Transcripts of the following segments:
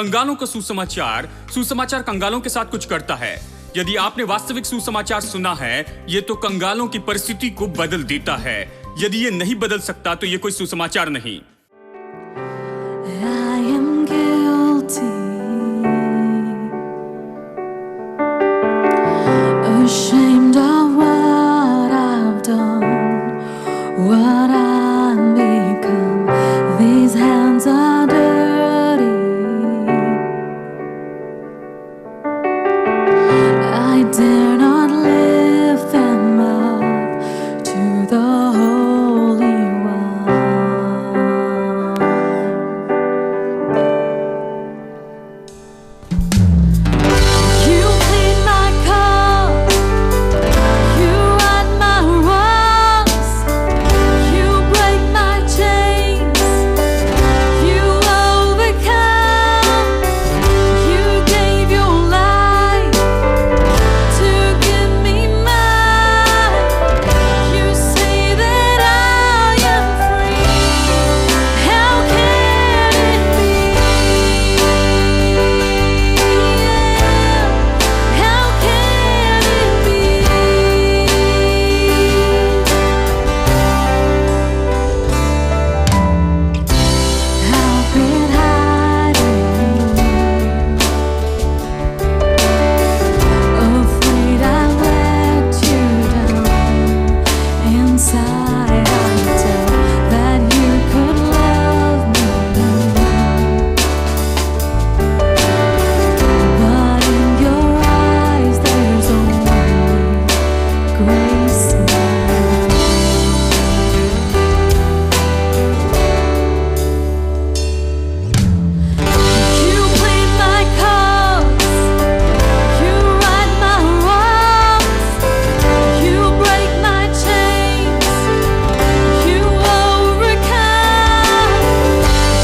कंगालों का सुसमाचार सुसमाचार कंगालों के साथ कुछ करता है। यदि आपने वास्तविक सुसमाचार सुना है, ये तो कंगालों की परिस्थिति को बदल देता है। यदि ये नहीं बदल सकता तो ये कोई सुसमाचार नहीं। I am guilty, ashamed of what I've done, what I've become. These hands are dirty. I dare not lift them up to the Holy One. You clean my cup, you right my wrongs, you break my chains, you overcome, you gave your life to give me mine. You say that I am free. How can it be? How can it be? I've been hiding, afraid I let you down. Inside I tell that you could love me, but in your eyes there's only grace now. You clean my cups, you right my wrongs, you break my chains, you overcome,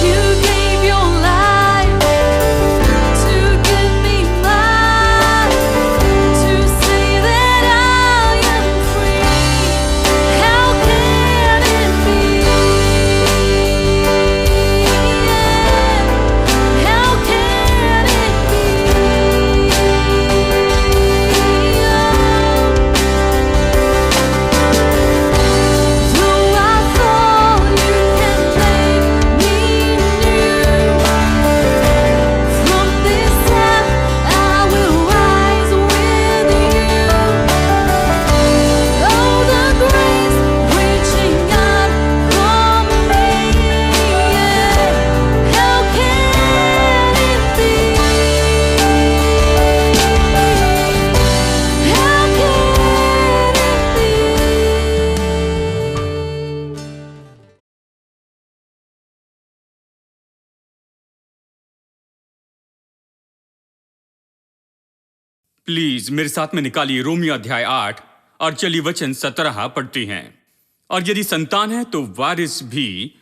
you gave your life to give me mine, to say that I am free. How can it be? How can it be? Though I fall, you can make me new. From this depth, I will rise with you. Oh, the grace reaching out from me. How can it be? How can it be? Please मेरे साथ में निकालिए Romeo अध्याय 8 और चलिए वचन 17 पढ़ते हैं। और यदि संतान है तो वारिस भी,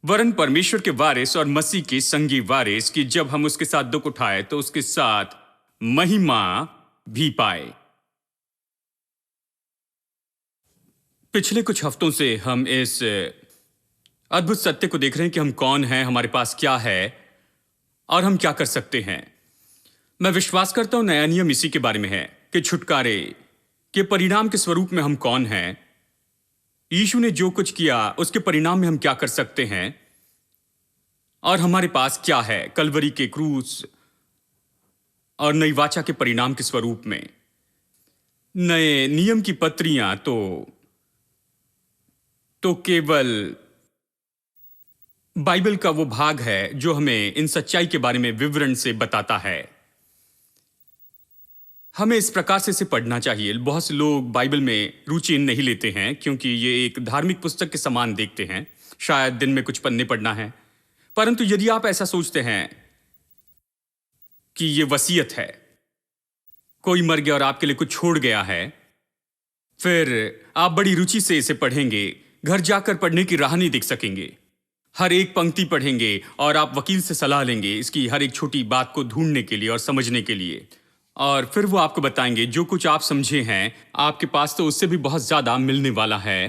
वरन परमेश्वर के वारिस और मसीह के संगी वारिस, कि जब हम उसके साथ दुख उठाए तो उसके साथ महिमा भी पाए। पिछले कुछ हफ्तों से हम इस अद्भुत सत्य को देख रहे हैं कि हम कौन हैं, हमारे पास क्या है और हम क्या कर सकते हैं। मैं विश्वास करता हूं नया नियम इसी के बारे में है कि छुटकारे के परिणाम के स्वरूप में हम कौन हैं, यीशु ने जो कुछ किया उसके परिणाम में हम क्या कर सकते हैं और हमारे पास क्या है कलवरी के क्रूस और नई वाचा के परिणाम के स्वरूप में। नए नियम की पत्रियां तो केवल बाइबल का वो भाग है जो हमें इन सच्चाई के बारे में विवरण से बताता है। हमें इस प्रकार से इसे पढ़ना चाहिए। बहुत से लोग बाइबल में रुचि नहीं लेते हैं क्योंकि ये एक धार्मिक पुस्तक के समान देखते हैं, शायद दिन में कुछ पन्ने पढ़ना है। परंतु यदि आप ऐसा सोचते हैं कि ये वसीयत है, कोई मर गया और आपके लिए कुछ छोड़ गया है, फिर आप बड़ी रुचि से इसे पढ़ेंगे, घर जाकर पढ़ने की राह नहीं देख सकेंगे। हर एक पंक्ति पढ़ेंगे और आप वकील से सलाह लेंगे इसकी हर एक छोटी बात को ढूंढने के लिए और समझने के लिए, और फिर वो आपको बताएंगे जो कुछ आप समझे हैं आपके पास तो उससे भी बहुत ज्यादा मिलने वाला है।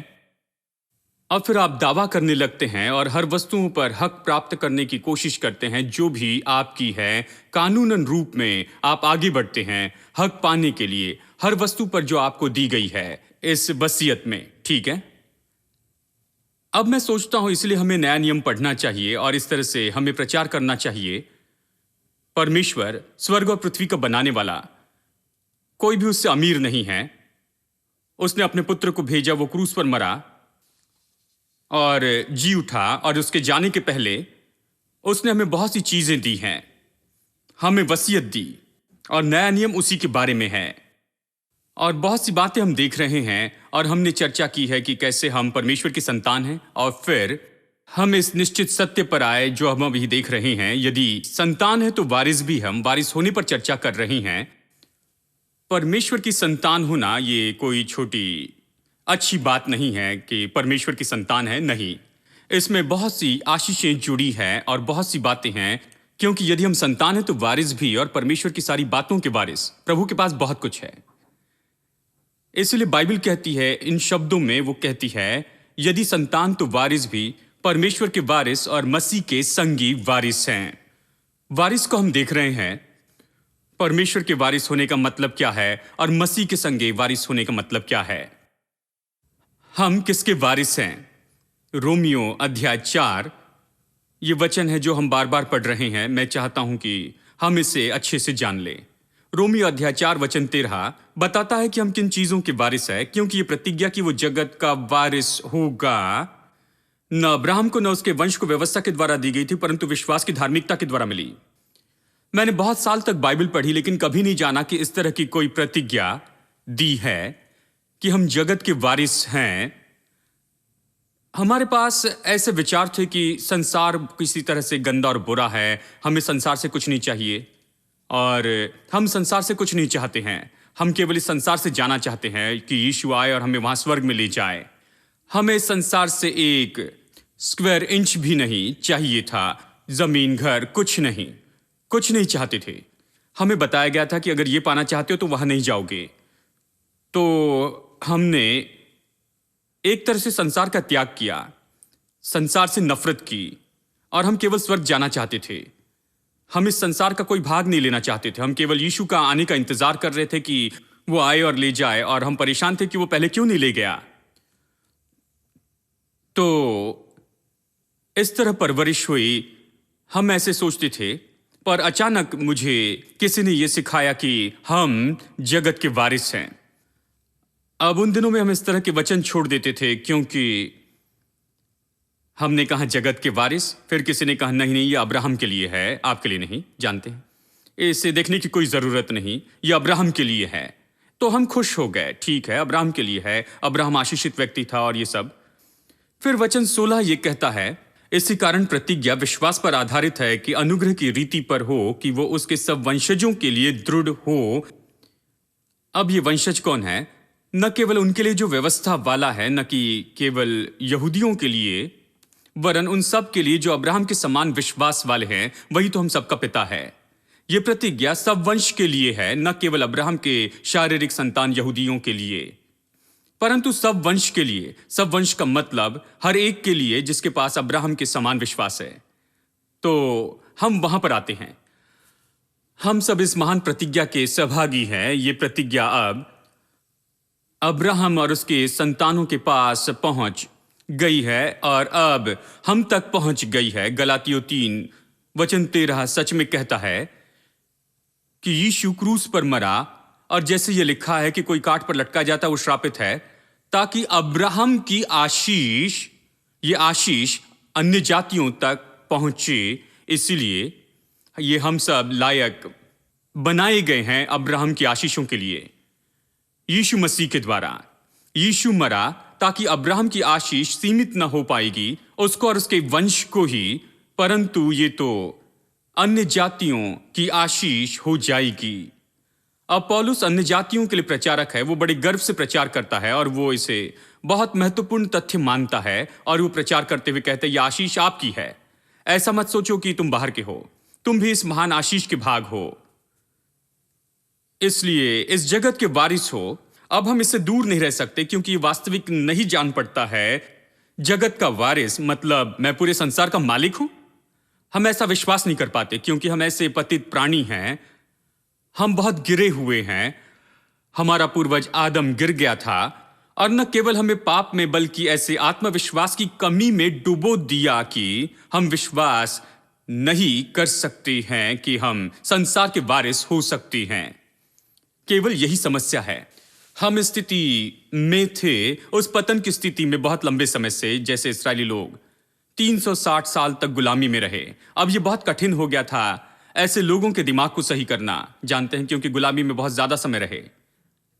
अब फिर आप दावा करने लगते हैं और हर वस्तुओं पर हक प्राप्त करने की कोशिश करते हैं जो भी आपकी है। कानूनन रूप में आप आगे बढ़ते हैं हक पाने के लिए हर वस्तु पर जो आपको दी गई है इस वसीयत में, ठीक है? अब मैं सोचता हूं इसलिए हमें नया नियम पढ़ना चाहिए और इस तरह से हमें प्रचार करना चाहिए। परमेश्वर स्वर्ग और पृथ्वी का बनाने वाला कोई भी उससे अमीर नहीं है। उसने अपने पुत्र को भेजा, वो क्रूस पर मरा और जी उठा और उसके जाने के पहले उसने हमें बहुत सी चीजें दी हैं, हमें वसीयत दी और नया नियम उसी के बारे में है। और बहुत सी बातें हम देख रहे हैं और हमने चर्चा की है कि कैसे हम परमेश्वर की संतान हैं और फिर हम इस निश्चित सत्य पर आए जो हम अभी देख रहे हैं। यदि संतान है तो वारिस भी हम वारिस होने पर चर्चा कर रहे हैं। परमेश्वर की संतान होना ये कोई छोटी अच्छी बात नहीं है कि परमेश्वर की संतान है, नहीं। इसमें बहुत सी आशीषें जुड़ी हैं और बहुत सी बातें हैं, क्योंकि यदि हम संतान हैं तो वारिस भी, और परमेश्वर की सारी बातों के वारिस। प्रभु के पास बहुत कुछ है। इसलिए बाइबल कहती है, इन शब्दों में वो कहती है, यदि संतान तो वारिस भी, परमेश्वर के वारिस और मसीह के संगी वारिस हैं। वारिस को हम देख रहे हैं। परमेश्वर के वारिस होने का मतलब क्या है और मसीह के संगे वारिस होने का मतलब क्या है? हम किसके वारिस हैं? रोमियो अध्याय 4 ये वचन है जो हम बार बार पढ़ रहे हैं। मैं चाहता हूं कि हम इसे अच्छे से जान लें। रोमियो अध्याय 4 वचन 13 बताता है कि हम किन चीजों के वारिस हैं, क्योंकि ये प्रतिज्ञा कि वो जगत का वारिस होगा न अब्राहम को न उसके वंश को व्यवस्था के द्वारा दी गई थी, परंतु विश्वास की धार्मिकता के द्वारा मिली। मैंने बहुत साल तक बाइबल पढ़ी, लेकिन कभी नहीं जाना कि इस तरह की कोई प्रतिज्ञा दी है कि हम जगत के वारिस हैं। हमारे पास ऐसे विचार थे कि संसार किसी तरह से गंदा और बुरा है, हमें संसार से कुछ नहीं चाहिए और हम संसार से कुछ नहीं चाहते हैं। हम केवल इस संसार से जाना चाहते हैं कि यीशु आए और हमें वहां स्वर्ग में ले जाए। हमें इस संसार से एक स्क्वायर इंच भी नहीं चाहिए था, जमीन, घर, कुछ नहीं चाहते थे। हमें बताया गया था कि अगर ये पाना चाहते हो तो वहां नहीं जाओगे। तो हमने एक तरह से संसार का त्याग किया, संसार से नफरत की और हम केवल स्वर्ग जाना चाहते थे। हम इस संसार का कोई भाग नहीं लेना चाहते थे। हम केवल यीशु का आने का इंतजार कर रहे थे कि वो आए और ले जाए, और हम परेशान थे कि वो पहले क्यों नहीं ले गया। तो इस तरह परवरिश हुई, हम ऐसे सोचते थे। पर अचानक मुझे किसी ने यह सिखाया कि हम जगत के वारिस हैं। अब उन दिनों में हम इस तरह के वचन छोड़ देते थे, क्योंकि हमने कहा जगत के वारिस, फिर किसी ने कहा नहीं ये अब्राहम के लिए है, आपके लिए नहीं, जानते हैं, इसे देखने की कोई जरूरत नहीं, ये अब्राहम के लिए है। तो हम खुश हो गए, ठीक है अब्राहम के लिए है, अब्राहम आशीषित व्यक्ति था और ये सब। फिर वचन 16 ये कहता है, इसी कारण प्रतिज्ञा विश्वास पर आधारित है कि अनुग्रह की रीति पर हो कि वो उसके सब वंशजों के लिए दृढ़ हो। अब ये वंशज कौन है? न केवल उनके लिए जो व्यवस्था वाला है, न कि केवल यहूदियों के लिए, वरन उन सब के लिए जो अब्राहम के समान विश्वास वाले हैं। वही तो हम सबका पिता है। यह प्रतिज्ञा सब वंश के लिए है, न केवल अब्राहम के शारीरिक संतान यहूदियों के लिए, परंतु सब वंश के लिए। सब वंश का मतलब हर एक के लिए जिसके पास अब्राहम के समान विश्वास है। तो हम वहां पर आते हैं। हम सब इस महान प्रतिज्ञा के सहभागी हैं। ये प्रतिज्ञा अब अब्राहम और उसके संतानों के पास पहुंच गई है और अब हम तक पहुंच गई है। गलातियों 3 वचन 13 सच में कहता है कि यीशु क्रूस पर मरा, और जैसे यह लिखा है कि कोई काठ पर लटका जाता वो श्रापित है, ताकि अब्राहम की आशीष, ये आशीष अन्य जातियों तक पहुंचे। इसलिए ये हम सब लायक बनाए गए हैं अब्राहम की आशीषों के लिए यीशु मसीह के द्वारा। यीशु मरा ताकि अब्राहम की आशीष सीमित न हो पाएगी उसको और उसके वंश को ही, परंतु ये तो अन्य जातियों की आशीष हो जाएगी। अब पौलुस अन्य जातियों के लिए प्रचारक है। वो बड़े गर्व से प्रचार करता है और वो इसे बहुत महत्वपूर्ण तथ्य मानता है, और वो प्रचार करते हुए कहते हैं, यह आशीष आपकी है। ऐसा मत सोचो कि तुम बाहर के हो, तुम भी इस महान आशीष के भाग हो, इसलिए इस जगत के वारिस हो। अब हम इससे दूर नहीं रह सकते, क्योंकि ये वास्तविक नहीं जान पड़ता है जगत का वारिस मतलब मैं पूरे संसार का मालिक हूं? हम ऐसा विश्वास नहीं कर पाते क्योंकि हम ऐसे पतित प्राणी हैं। हम बहुत गिरे हुए हैं। हमारा पूर्वज आदम गिर गया था और न केवल हमें पाप में बल्कि ऐसे आत्मविश्वास की कमी में डुबो दिया कि हम विश्वास नहीं कर सकते हैं कि हम संसार के वारिस हो सकते हैं। केवल यही समस्या है। हम इस स्थिति में थे, उस पतन की स्थिति में बहुत लंबे समय से, जैसे इस्राएली लोग 360 साल तक गुलामी में रहे। अब यह बहुत कठिन हो गया था ऐसे लोगों के दिमाग को सही करना, जानते हैं, क्योंकि गुलामी में बहुत ज्यादा समय रहे।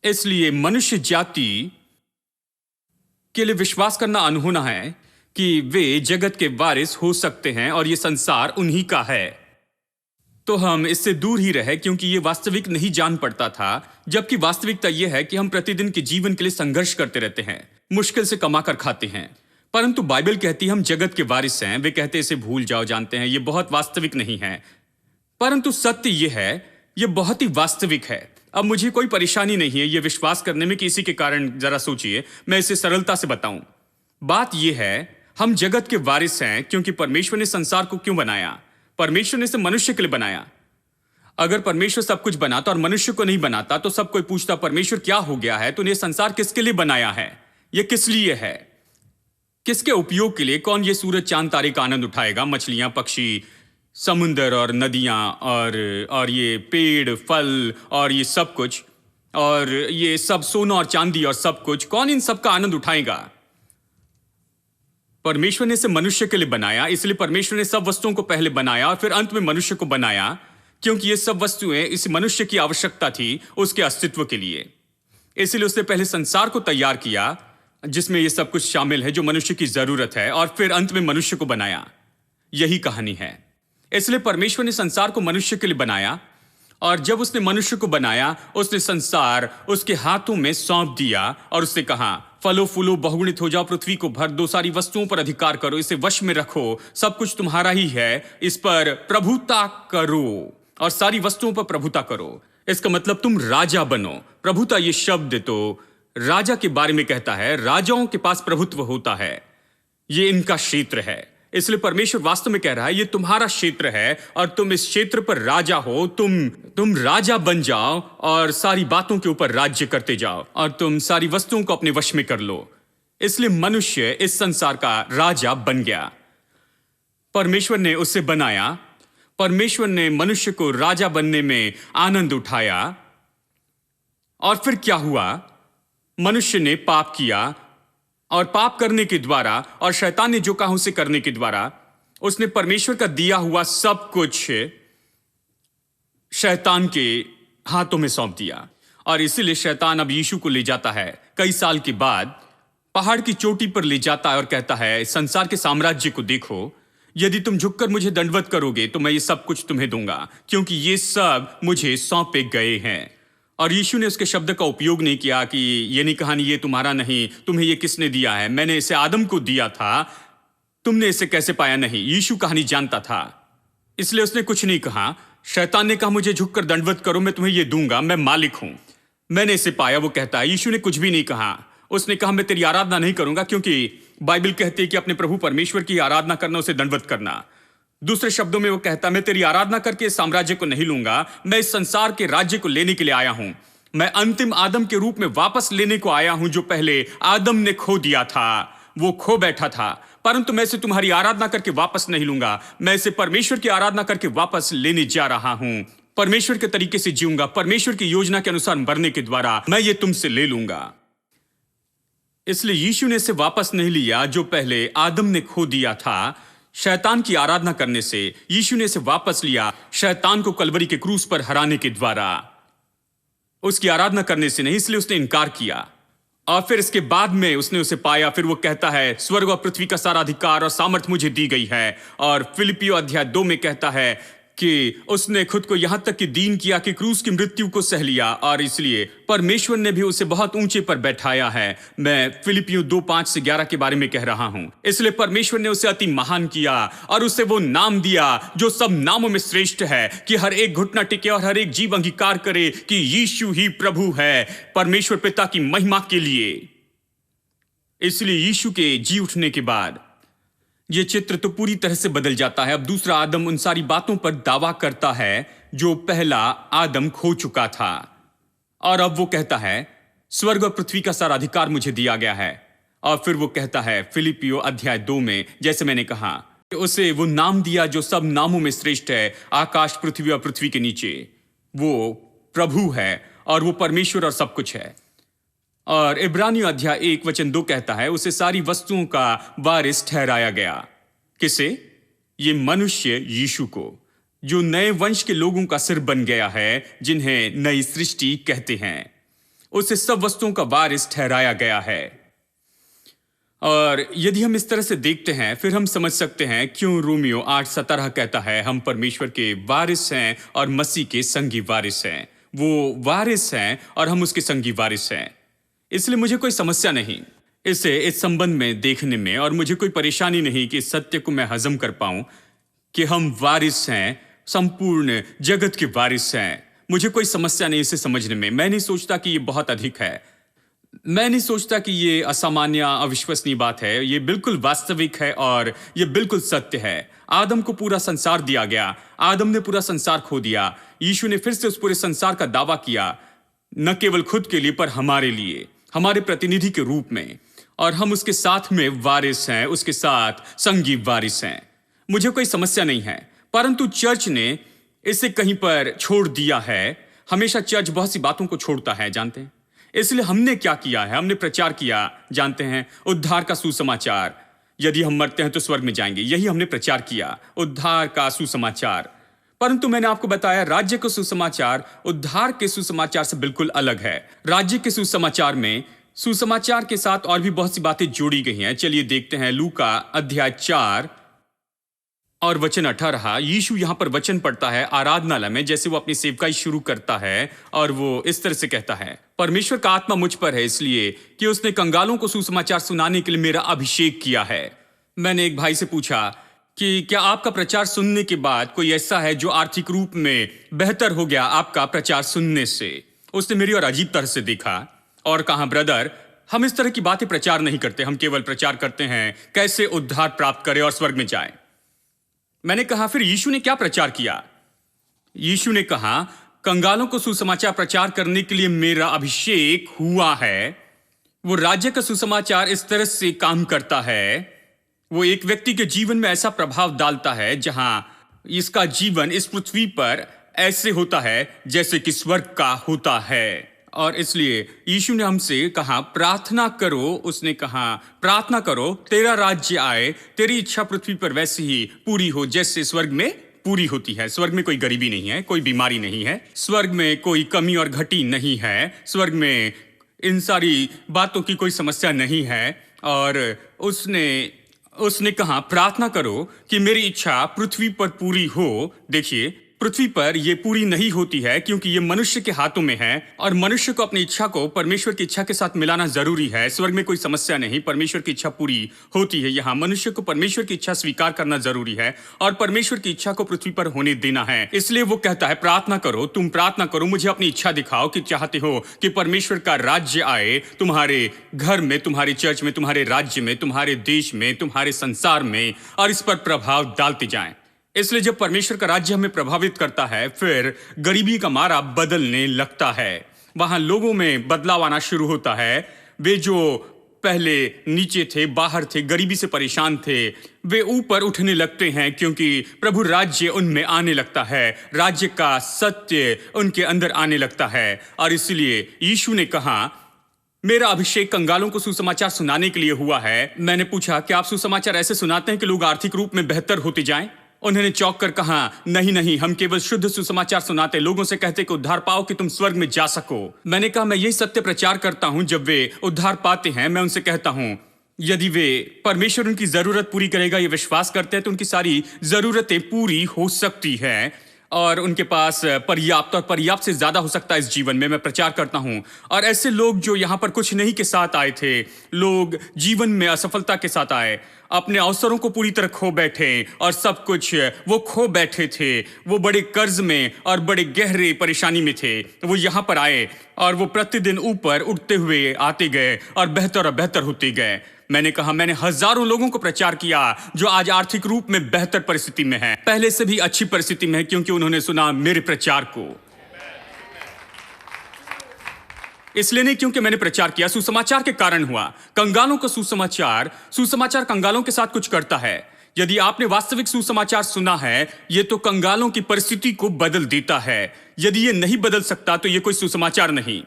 इसलिए मनुष्य जाति के लिए विश्वास करना अनहोना है कि वे जगत के वारिस हो सकते हैं और यह संसार उन्हीं का है। तो हम इससे दूर ही रहे क्योंकि यह वास्तविक नहीं जान पड़ता था, जबकि वास्तविकता यह है कि हम प्रतिदिन के जीवन के लिए संघर्ष करते रहते हैं, मुश्किल से कमा कर खाते हैं। परंतु बाइबल कहती है हम जगत के वारिस हैं। वे कहते इसे भूल जाओ, जानते हैं, यह बहुत वास्तविक नहीं है, परंतु सत्य यह है, यह बहुत ही वास्तविक है। अब मुझे कोई परेशानी नहीं है यह विश्वास करने में कि इसी के कारण, जरा सोचिए, मैं इसे सरलता से बताऊं। बात यह है, हम जगत के वारिस हैं क्योंकि परमेश्वर ने संसार को क्यों बनाया? परमेश्वर ने इसे मनुष्य के लिए बनाया। अगर परमेश्वर सब कुछ बनाता और मनुष्य को नहीं बनाता तो सब कोई पूछता परमेश्वर क्या हो गया है, तूने संसार किसके लिए बनाया है? यह किस लिए है? किसके उपयोग के लिए? कौन ये सूरज चांद तारे का आनंद उठाएगा? मछलियां, पक्षी, समुंदर और नदियां और ये पेड़, फल और ये सब कुछ, और ये सब सोना और चांदी और सब कुछ, कौन इन सब का आनंद उठाएगा? परमेश्वर ने इसे मनुष्य के लिए बनाया, इसलिए परमेश्वर ने सब वस्तुओं को पहले बनाया और फिर अंत में मनुष्य को बनाया, क्योंकि ये सब वस्तुएं इस मनुष्य की आवश्यकता थी उसके अस्तित्व के लिए। इसलिए उसने पहले संसार को तैयार किया जिसमें ये सब कुछ शामिल है जो मनुष्य की जरूरत है, और फिर अंत में मनुष्य को बनाया। यही कहानी है। इसलिए परमेश्वर ने संसार को मनुष्य के लिए बनाया, और जब उसने मनुष्य को बनाया उसने संसार उसके हाथों में सौंप दिया और उससे कहा, फलो फूलो, बहुगुणित हो जाओ, पृथ्वी को भर दो, सारी वस्तुओं पर अधिकार करो, इसे वश में रखो, सब कुछ तुम्हारा ही है, इस पर प्रभुता करो और सारी वस्तुओं पर प्रभुता करो। इसका मतलब तुम राजा बनो। प्रभुता ये शब्द तो राजा के बारे में कहता है। राजाओं के पास प्रभुत्व होता है, ये इनका क्षेत्र है। इसलिए परमेश्वर वास्तव में कह रहा है ये तुम्हारा क्षेत्र है और तुम इस क्षेत्र पर राजा हो। तुम राजा बन जाओ और सारी बातों के ऊपर राज्य करते जाओ और तुम सारी वस्तुओं को अपने वश में कर लो। इसलिए मनुष्य इस संसार का राजा बन गया। परमेश्वर ने उसे बनाया, परमेश्वर ने मनुष्य को राजा बनने में आनंद उठाया। और फिर क्या हुआ? मनुष्य ने पाप किया, और पाप करने के द्वारा और शैतान ने जो कहा उसे करने के द्वारा उसने परमेश्वर का दिया हुआ सब कुछ शैतान के हाथों में सौंप दिया। और इसीलिए शैतान अब यीशु को ले जाता है कई साल के बाद, पहाड़ की चोटी पर ले जाता है और कहता है, संसार के साम्राज्य को देखो, यदि तुम झुककर मुझे दंडवत करोगे तो मैं ये सब कुछ तुम्हें दूंगा, क्योंकि ये सब मुझे सौंपे गए हैं। और यीशु ने उसके शब्द का उपयोग नहीं किया कि ये नहीं कहा, ये तुम्हारा नहीं, तुम्हें ये किसने दिया है, मैंने इसे आदम को दिया था, तुमने इसे कैसे पाया? नहीं, यीशु कहानी जानता था, इसलिए उसने कुछ नहीं कहा। शैतान ने कहा, मुझे झुककर दंडवत करो, मैं तुम्हें ये दूंगा, मैं मालिक हूं, मैंने इसे पाया, वो कहता है। यीशु ने कुछ भी नहीं कहा। उसने कहा, मैं तेरी आराधना नहीं करूंगा, क्योंकि बाइबल कहती है कि अपने प्रभु परमेश्वर की आराधना करना, उसे दंडवत करना। दूसरे शब्दों में वो कहता, मैं तेरी आराधना करके इस साम्राज्य को नहीं लूंगा, मैं इस संसार के राज्य को लेने के लिए आया हूं। मैं अंतिम आदम के रूप में वापस लेने को आया हूं, जो पहले आदम ने खो दिया था, वो खो बैठा था, परंतु मैं इसे तुम्हारी आराधना करके वापस नहीं लूंगा, मैं इसे परमेश्वर की आराधना करके वापस लेने जा रहा हूं। परमेश्वर के तरीके से जीऊंगा, परमेश्वर की योजना के अनुसार मरने के द्वारा मैं ये तुमसे ले लूंगा। इसलिए यीशु ने इसे वापस नहीं लिया जो पहले आदम ने खो दिया था। शैतान की आराधना करने से यीशु ने इसे वापस लिया, शैतान को कलवरी के क्रूस पर हराने के द्वारा, उसकी आराधना करने से नहीं। इसलिए उसने इनकार किया और फिर इसके बाद में उसने उसे पाया। फिर वो कहता है, स्वर्ग और पृथ्वी का सारा अधिकार और सामर्थ मुझे दी गई है। और फिलिपियों अध्याय 2 में कहता है कि उसने खुद को यहां तक कि दीन किया कि क्रूस की मृत्यु को सह लिया, और इसलिए परमेश्वर ने भी उसे बहुत ऊंचे पर बैठाया है। मैं फिलिपियों 2:5-11 के बारे में कह रहा हूं। इसलिए परमेश्वर ने उसे अति महान किया और उसे वो नाम दिया जो सब नामों में श्रेष्ठ है, कि हर एक घुटना टिके और हर एक जीव अंगीकार करे कि यीशु ही प्रभु है, परमेश्वर पिता की महिमा के लिए। इसलिए यीशु के जी उठने के बाद यह चित्र तो पूरी तरह से बदल जाता है। अब दूसरा आदम उन सारी बातों पर दावा करता है जो पहला आदम खो चुका था, और अब वो कहता है स्वर्ग और पृथ्वी का सारा अधिकार मुझे दिया गया है। और फिर वो कहता है फिलिपियो अध्याय 2 में, जैसे मैंने कहा, उसे वो नाम दिया जो सब नामों में श्रेष्ठ है, आकाश पृथ्वी और पृथ्वी के नीचे। वो प्रभु है और वो परमेश्वर और सब कुछ है। और इब्रानियों अध्याय 1 वचन 2 कहता है उसे सारी वस्तुओं का वारिस ठहराया गया। किसे? ये मनुष्य यीशु को, जो नए वंश के लोगों का सिर बन गया है, जिन्हें नई सृष्टि कहते हैं। उसे सब वस्तुओं का वारिस ठहराया गया है। और यदि हम इस तरह से देखते हैं, फिर हम समझ सकते हैं क्यों रोमियो 8:17 कहता है हम परमेश्वर के वारिस हैं और मसीह के संगी वारिस हैं। वो वारिस हैं और हम उसके संगी वारिस हैं। इसलिए मुझे कोई समस्या नहीं इसे इस संबंध में देखने में, और मुझे कोई परेशानी नहीं कि इस सत्य को मैं हजम कर पाऊं कि हम वारिस हैं, संपूर्ण जगत के वारिस हैं। मुझे कोई समस्या नहीं इसे समझने में। मैं नहीं सोचता कि ये बहुत अधिक है। मैं नहीं सोचता कि ये असामान्य अविश्वसनीय बात है। ये बिल्कुल वास्तविक है और ये बिल्कुल सत्य है। आदम को पूरा संसार दिया गया, आदम ने पूरा संसार खो दिया। यीशु ने फिर से उस पूरे संसार का दावा किया, न केवल खुद के लिए पर हमारे लिए, हमारे प्रतिनिधि के रूप में, और हम उसके साथ में वारिस हैं, उसके साथ संगी वारिस हैं। मुझे कोई समस्या नहीं है, परंतु चर्च ने इसे कहीं पर छोड़ दिया है। हमेशा चर्च बहुत सी बातों को छोड़ता है, जानते हैं। इसलिए हमने क्या किया है? हमने प्रचार किया, जानते हैं, उद्धार का सुसमाचार। यदि हम मरते हैं तो स्वर्ग में जाएंगे, यही हमने प्रचार किया, उद्धार का सुसमाचार। परंतु मैंने आपको बताया राज्य का सुसमाचार उद्धार के सुसमाचार से बिल्कुल अलग है। राज्य के सुसमाचार में सुसमाचार के साथ और भी बहुत सी बातें जोड़ी गई हैं। चलिए देखते हैं लूका अध्याय 4 और वचन 18। यीशु यहां पर वचन पढ़ता है आराधनालय में, जैसे वो अपनी सेवकाई शुरू करता है, और वो इस तरह से कहता है, परमेश्वर का आत्मा मुझ पर है इसलिए कि उसने कंगालों को सुसमाचार सुनाने के लिए मेरा अभिषेक किया है। मैंने एक भाई से पूछा कि क्या आपका प्रचार सुनने के बाद कोई ऐसा है जो आर्थिक रूप में बेहतर हो गया आपका प्रचार सुनने से? उसने मेरी और अजीब तरह से देखा और कहा, ब्रदर, हम इस तरह की बातें प्रचार नहीं करते, हम केवल प्रचार करते हैं कैसे उद्धार प्राप्त करें और स्वर्ग में जाएं। मैंने कहा, फिर यीशु ने क्या प्रचार किया? यीशु ने कहा, कंगालों को सुसमाचार प्रचार करने के लिए मेरा अभिषेक हुआ है। वो राज्य का सुसमाचार इस तरह से काम करता है, वो एक व्यक्ति के जीवन में ऐसा प्रभाव डालता है जहां इसका जीवन इस पृथ्वी पर ऐसे होता है जैसे कि स्वर्ग का होता है। और इसलिए यीशु ने हमसे कहा, प्रार्थना करो। उसने कहा, प्रार्थना करो तेरा राज्य आए, तेरी इच्छा पृथ्वी पर वैसी ही पूरी हो जैसे स्वर्ग में पूरी होती है। स्वर्ग में कोई गरीबी नहीं है, कोई बीमारी नहीं है, स्वर्ग में कोई कमी और घटी नहीं है, स्वर्ग में इन सारी बातों की कोई समस्या नहीं है। और उसने कहा, प्रार्थना करो कि मेरी इच्छा पृथ्वी पर पूरी हो। देखिए, पृथ्वी पर यह पूरी नहीं होती है क्योंकि यह मनुष्य के हाथों में है, और मनुष्य को अपनी इच्छा को परमेश्वर की इच्छा के साथ मिलाना जरूरी है। स्वर्ग में कोई समस्या नहीं, परमेश्वर की इच्छा पूरी होती है। यहाँ मनुष्य को परमेश्वर की इच्छा स्वीकार करना जरूरी है और परमेश्वर की इच्छा को पृथ्वी पर होने देना है। इसलिए वो कहता है, प्रार्थना करो, तुम प्रार्थना करो, मुझे अपनी इच्छा दिखाओ कि चाहते हो कि परमेश्वर का राज्य आए तुम्हारे घर में, तुम्हारे चर्च में, तुम्हारे राज्य में, तुम्हारे देश में, तुम्हारे संसार में, और इस पर प्रभाव डालते जाएं। इसलिए जब परमेश्वर का राज्य हमें प्रभावित करता है, फिर गरीबी का मारा बदलने लगता है। वहां लोगों में बदलाव आना शुरू होता है। वे जो पहले नीचे थे, बाहर थे, गरीबी से परेशान थे, वे ऊपर उठने लगते हैं क्योंकि प्रभु राज्य उनमें आने लगता है, राज्य का सत्य उनके अंदर आने लगता है। और इसलिए यीशु ने कहा, मेरा अभिषेक कंगालों को सुसमाचार सुनाने के लिए हुआ है। मैंने पूछा, क्या आप सुसमाचार ऐसे सुनाते हैं कि लोग आर्थिक रूप में बेहतर होते जाएं? उन्होंने चौंक कर कहा, नहीं, हम केवल शुद्ध सुसमाचार सुनाते, लोगों से कहते कि उद्धार पाओ कि तुम स्वर्ग में जा सको। मैंने कहा, मैं यही सत्य प्रचार करता हूं। जब वे उद्धार पाते हैं, मैं उनसे कहता हूं, यदि वे परमेश्वर उनकी जरूरत पूरी करेगा ये विश्वास करते हैं, तो उनकी सारी जरूरतें पूरी हो सकती है और उनके पास पर्याप्त और पर्याप्त से ज्यादा हो सकता है इस जीवन में। मैं प्रचार करता हूं। और ऐसे लोग जो यहां पर कुछ नहीं के साथ आए थे, लोग जीवन में असफलता के साथ आए, अपने अवसरों को पूरी तरह खो बैठे और सब कुछ वो खो बैठे थे। वो बड़े कर्ज में और बड़े गहरे परेशानी में थे। वो यहाँ पर आए और वो प्रतिदिन ऊपर उठते हुए आते गए और बेहतर होते गए। मैंने कहा, मैंने हजारों लोगों को प्रचार किया जो आज आर्थिक रूप में बेहतर परिस्थिति में है, पहले से भी अच्छी परिस्थिति में है, क्योंकि उन्होंने सुना मेरे प्रचार को। इसलिए नहीं क्योंकि मैंने प्रचार किया, सुसमाचार के कारण हुआ। कंगालों का सुसमाचार कंगालों के साथ कुछ करता है। यदि आपने वास्तविक सुसमाचार सुना है, ये तो कंगालों की परिस्थिति को बदल देता है। यदि ये नहीं बदल सकता तो ये कोई सुसमाचार नहीं।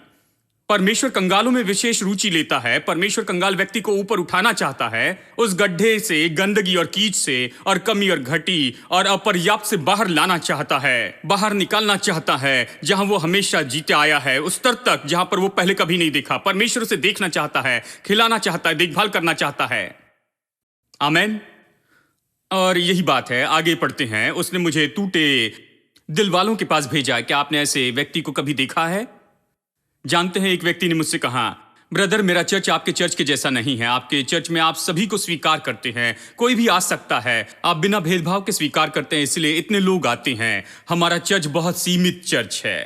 परमेश्वर कंगालों में विशेष रुचि लेता है। परमेश्वर कंगाल व्यक्ति को ऊपर उठाना चाहता है, उस गड्ढे से, गंदगी और कीच से और कमी और घटी और अपर्याप्त से बाहर लाना चाहता है, बाहर निकालना चाहता है, जहां वो हमेशा जीते आया है, उस स्तर तक जहां पर वो पहले कभी नहीं देखा। परमेश्वर से देखना चाहता है, खिलाना चाहता है, देखभाल करना चाहता है। आमीन। और यही बात है। आगे पढ़ते हैं। उसने मुझे टूटे दिल वालों के पास भेजा। क्या आपने ऐसे व्यक्ति को कभी देखा है? जानते हैं, एक व्यक्ति ने मुझसे कहा, ब्रदर, मेरा चर्च आपके चर्च के जैसा नहीं है। आपके चर्च में आप सभी को स्वीकार करते हैं, कोई भी आ सकता है, आप बिना भेदभाव के स्वीकार करते हैं, इसलिए इतने लोग आते हैं। हमारा चर्च बहुत सीमित चर्च है,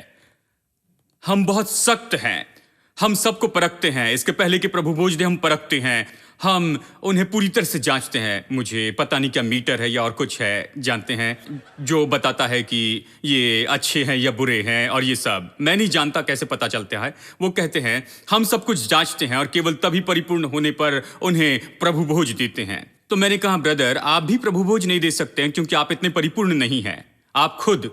हम बहुत सख्त हैं, हम सबको परखते हैं। इसके पहले कि प्रभु भोज दे हम परखते हैं, हम उन्हें पूरी तरह से जांचते हैं। मुझे पता नहीं क्या मीटर है या और कुछ है, जानते हैं, जो बताता है कि ये अच्छे हैं या बुरे हैं, और ये सब मैं नहीं जानता कैसे पता चलता है। वो कहते हैं हम सब कुछ जांचते हैं और केवल तभी परिपूर्ण होने पर उन्हें प्रभु भोज देते हैं। तो मैंने कहा, ब्रदर, आप भी प्रभु भोज नहीं दे सकते हैं क्योंकि आप इतने परिपूर्ण नहीं हैं। आप खुद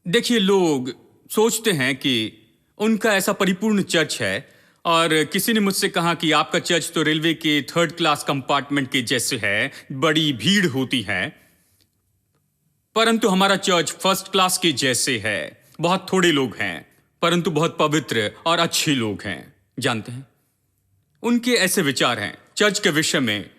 देखिए, लोग सोचते हैं कि उनका ऐसा परिपूर्ण चर्च है, और किसी ने मुझसे कहा कि आपका चर्च तो रेलवे के 3rd क्लास कंपार्टमेंट के जैसे है, बड़ी भीड़ होती है, परंतु हमारा चर्च 1st क्लास के जैसे है। बहुत थोड़े लोग हैं, परंतु बहुत पवित्र और अच्छे लोग हैं। जानते हैं, उनके ऐसे विचार हैं चर्च के विषय में।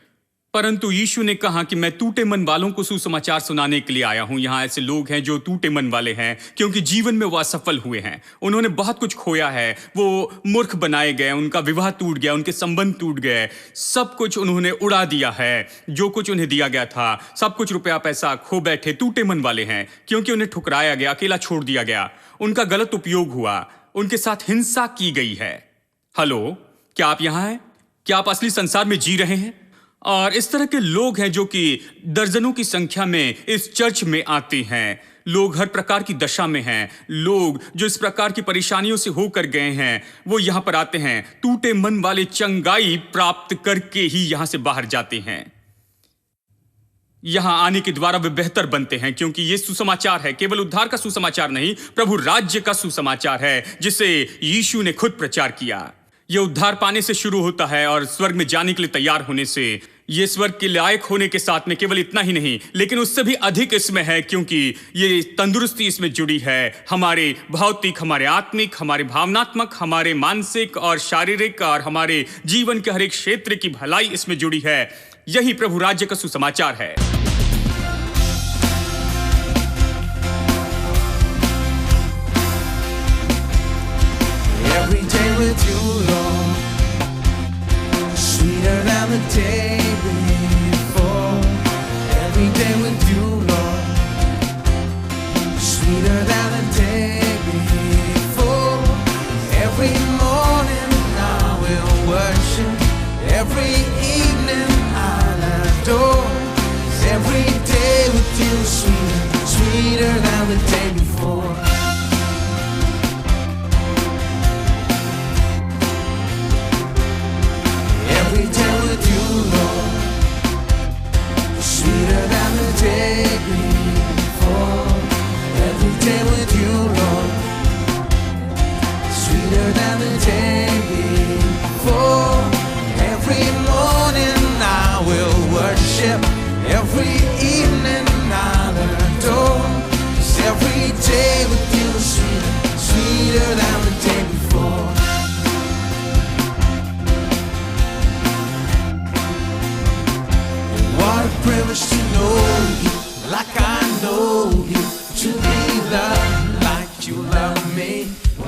परंतु यीशु ने कहा कि मैं टूटे मन वालों को सुसमाचार सुनाने के लिए आया हूं। यहां ऐसे लोग हैं जो टूटे मन वाले हैं क्योंकि जीवन में वो असफल हुए हैं। उन्होंने बहुत कुछ खोया है, वो मूर्ख बनाए गए, उनका विवाह टूट गया, उनके संबंध टूट गए, सब कुछ उन्होंने उड़ा दिया है, जो कुछ उन्हें दिया गया था, सब कुछ रुपया पैसा खो बैठे, टूटे मन वाले हैं क्योंकि उन्हें ठुकराया गया, अकेला छोड़ दिया गया, उनका गलत उपयोग हुआ, उनके साथ हिंसा की गई है। हेलो, क्या आप यहां हैं? क्या आप असली संसार में जी रहे हैं? और इस तरह के लोग हैं जो कि दर्जनों की संख्या में इस चर्च में आते हैं। लोग हर प्रकार की दशा में हैं। लोग जो इस प्रकार की परेशानियों से होकर गए हैं, वो यहां पर आते हैं, टूटे मन वाले चंगाई प्राप्त करके ही यहां से बाहर जाते हैं। यहां आने के द्वारा वे बेहतर बनते हैं, क्योंकि ये सुसमाचार है, केवल उद्धार का सुसमाचार नहीं, प्रभु राज्य का सुसमाचार है, जिसे यीशु ने खुद प्रचार किया। यह उद्धार पाने से शुरू होता है और स्वर्ग में जाने के लिए तैयार होने से। ये स्वर्ग के लायक होने के साथ में केवल इतना ही नहीं, लेकिन उससे भी अधिक इसमें है, क्योंकि ये तंदुरुस्ती इसमें जुड़ी है। हमारे भौतिक, हमारे आत्मिक, हमारे भावनात्मक, हमारे मानसिक और शारीरिक और हमारे जीवन के हर एक क्षेत्र की भलाई इसमें जुड़ी है। यही प्रभु राज्य का सुसमाचार है। Every day with you, Lord, sweeter than the day before. Every day with you, Lord, sweeter than the day before. Every morning I will worship, every evening I'll adore. Every day with you, sweeter, sweeter than the day before. Every day with you, Lord, sweeter than the day before. Every day with you, Lord, sweeter than the day before. Every morning I will worship, every evening I'll adore. 'Cause every day with you, sweeter, sweeter than the day before. What a privilege to know you like I know you, to be loved like you love me.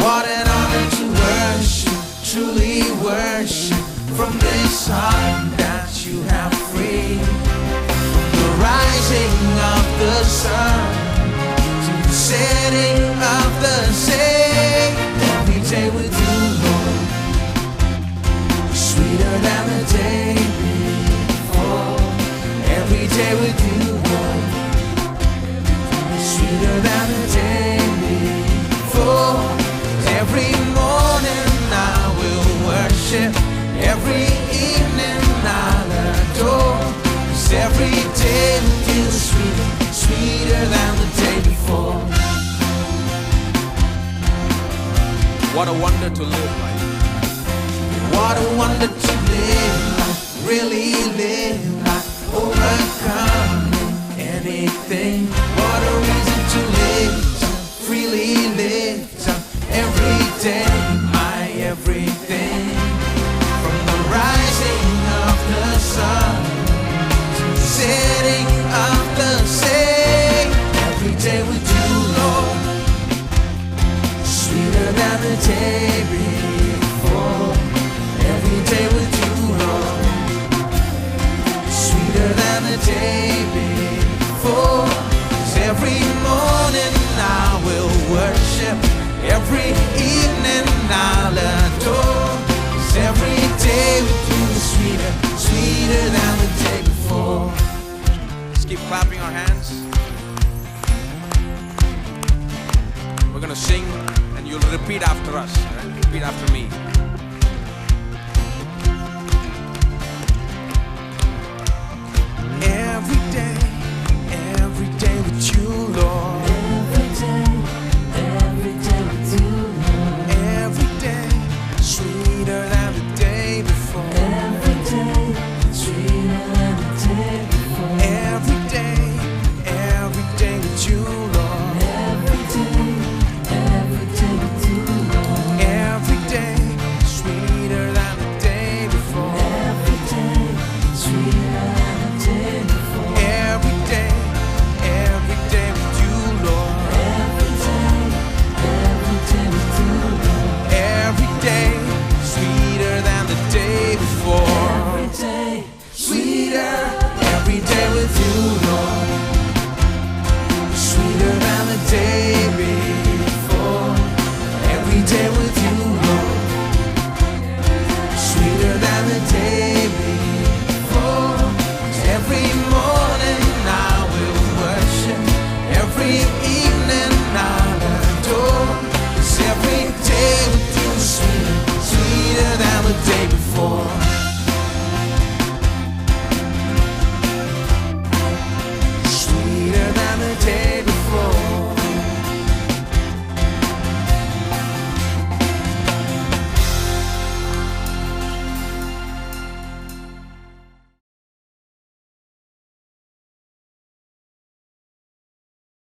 What an honor to worship, truly worship, from this heart that you have free. sun to the setting of the same. Every day with you, Lord, sweeter than the day before. Every day with you, Lord, sweeter than the day before. Every morning I will worship, every evening I'll adore. 'Cause every day with you is sweeter, sweeter than the day before. What a wonder to live like. What a wonder to live like, really live like, overcoming anything. What a reason to live, to freely live, to every day, my everything. From the rising of the sun to the setting of the same. Every day with you, Lord, sweeter than the day before. Every day with you, Lord, sweeter than the day before. 'Cause every morning I will worship, every evening I'll adore. 'Cause every day with you is sweeter, sweeter than the day before. Let's keep clapping our hands. We're gonna sing and you'll repeat after us. Right? Repeat after me.